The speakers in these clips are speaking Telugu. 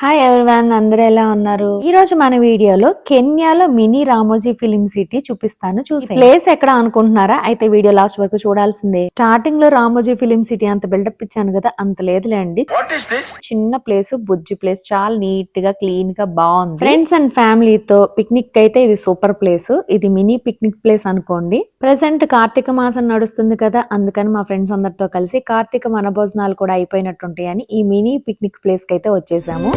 హాయ్ ఎవ్రీవన్, అందరూ ఎలా ఉన్నారు? ఈ రోజు మన వీడియోలో కెన్యాలో మినీ రామోజీ ఫిలిం సిటీ చూపిస్తాను. ప్లేస్ ఎక్కడ అనుకుంటున్నారా? అయితే వీడియో లాస్ట్ వరకు చూడాల్సిందే. స్టార్టింగ్ లో రామోజీ ఫిలిం సిటీ అంత బిల్డప్ ఇచ్చాను కదా, అంత లేదులేండి. చిన్న ప్లేస్, బుజ్జి ప్లేస్, చాలా నీట్ గా క్లీన్ గా బాగుంది. ఫ్రెండ్స్ అండ్ ఫ్యామిలీతో పిక్నిక్ అయితే ఇది సూపర్ ప్లేస్. ఇది మినీ పిక్నిక్ ప్లేస్ అనుకోండి. ప్రెసెంట్ కార్తీక మాసం నడుస్తుంది కదా, అందుకని మా ఫ్రెండ్స్ అందరితో కలిసి కార్తీక వనభోజనాలు కూడా అయిపోయినట్టుంటాయని ఈ మినీ పిక్నిక్ ప్లేస్ కి అయితే వచ్చేసాము.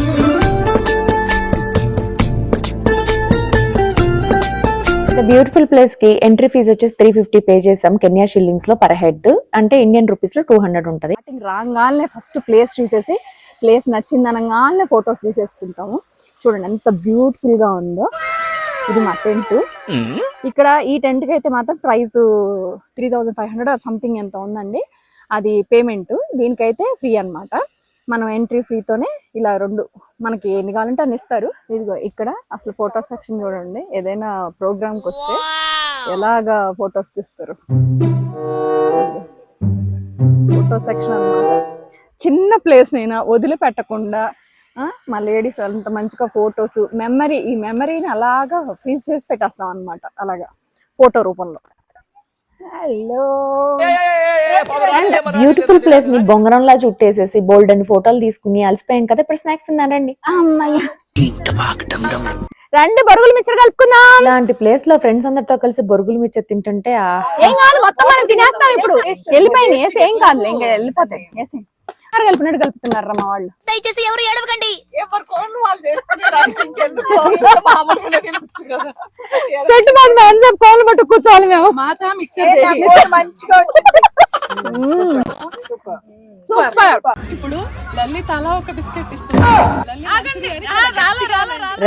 బ్యూటిఫుల్ ప్లేస్ కి ఎంట్రీ ఫీజు వచ్చేసి 350 పే చేసాం కెన్యా షిల్లింగ్స్ లో పర్ హెడ్, అంటే ఇండియన్ రూపీస్ లో 200 ఉంటది. రాగానే ఫస్ట్ ప్లేస్ చూసేసి ప్లేస్ నచ్చింది అనగానే ఫొటోస్ తీసేసుకుంటాము. చూడండి ఎంత బ్యూటిఫుల్ గా ఉందో. ఇది మా టెంట్. ఇక్కడ ఈ టెంట్ కి అయితే మాత్రం ప్రైస్ 3500 సంథింగ్ ఎంత ఉందండి. అది పేమెంట్. దీనికైతే ఫ్రీ అన్నమాట. మనం ఎంట్రీ ఫ్రీతోనే ఇలా రెండు మనకి ఎన్ని కావాలంటే అన్ని ఇస్తారు. ఇదిగో ఇక్కడ అసలు ఫోటో సెక్షన్ చూడండి. ఏదైనా ప్రోగ్రామ్కి వస్తే ఎలాగా ఫొటోస్ తీస్తారు. ఫోటో సెక్షన్ అన్నమాట. చిన్న ప్లేస్ అయినా వదిలిపెట్టకుండా మా లేడీస్ అంత మంచిగా ఫొటోస్ ఈ మెమరీని అలాగా ఫ్రీజ్ చేసి పెట్టేస్తాం అనమాట. అలాగా ఫోటో రూపంలో. హలో, బ్యూటిఫుల్ ప్లేస్ ని బొంగరంలా చుట్టేసేసి బోల్డ్ అని ఫోటోలు తీసుకుని అలసిపోయాం కదా, ఇప్పుడు స్నాక్స్ తిన్నారండి. రండి బొరుగులు మిక్చర్ కలుపుకుందాం. ఇలాంటి ప్లేస్ లో ఫ్రెండ్స్ అందరితో కలిసి బొరుగులు మిక్చర్ తింటుంటే ఏం కాదు, మొత్తం మనం తినేస్తాం. ఇప్పుడు వెళ్ళిపోయింది వేసి ఏం కాదు, ఇంకా వెళ్ళిపోతాయి. వేసి కలిపినట్టు కలుపుతున్నారు మా వాళ్ళు. దయచేసి ఎవరు ఏడవకండి. కోళ్ళు పట్టు కూర్చోవాలి మేము. ఇప్పుడు లలిత అలా ఒక బిస్కెట్ ఇస్తుంది.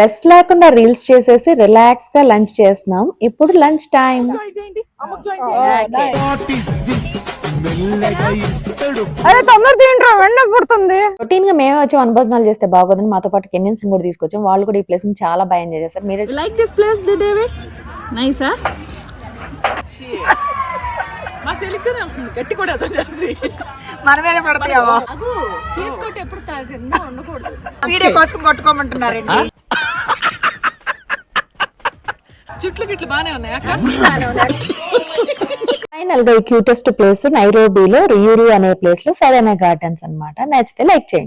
రెస్ట్ లేకుండా రీల్స్ చేసేసి రిలాక్స్ గా లంచ్ చేస్తున్నాం. ఇప్పుడు లంచ్ టైం. అరే తొందర తింటారా, వెంట పుడుతుంది. రొటీన్ గా మేమే వచ్చి వనభోజనాలు చేస్తే బాగోదని మాతో పాటు కెన్యన్స్ కూడా తీసుకొచ్చాం. వాళ్ళు కూడా ఈ ప్లేస్ ని చాలా బాగా ఎంజాయ్ చేస్తారు. మీరే like this place the David? నైసా? మాకు తెలియకనే ఉంటుంది. గట్టి కూడా అదో చేసి మన మీద పడతాయేమో. చేసుకోటి ఎప్పుడు కింద ఉండకూడదు. వీడియో కోసం కొట్టుకోమంటున్నారండి. చుట్లు గిట్లు బానే ఉన్నాయి అక్క. ఫైనల్ గా ఈ క్యూటెస్ట్ ప్లేస్ నైరోబీలో రియూరి అనే ప్లేస్ లో సెరెనా గార్డెన్స్ అన్నమాట. నచ్చితే లైక్ చేయండి.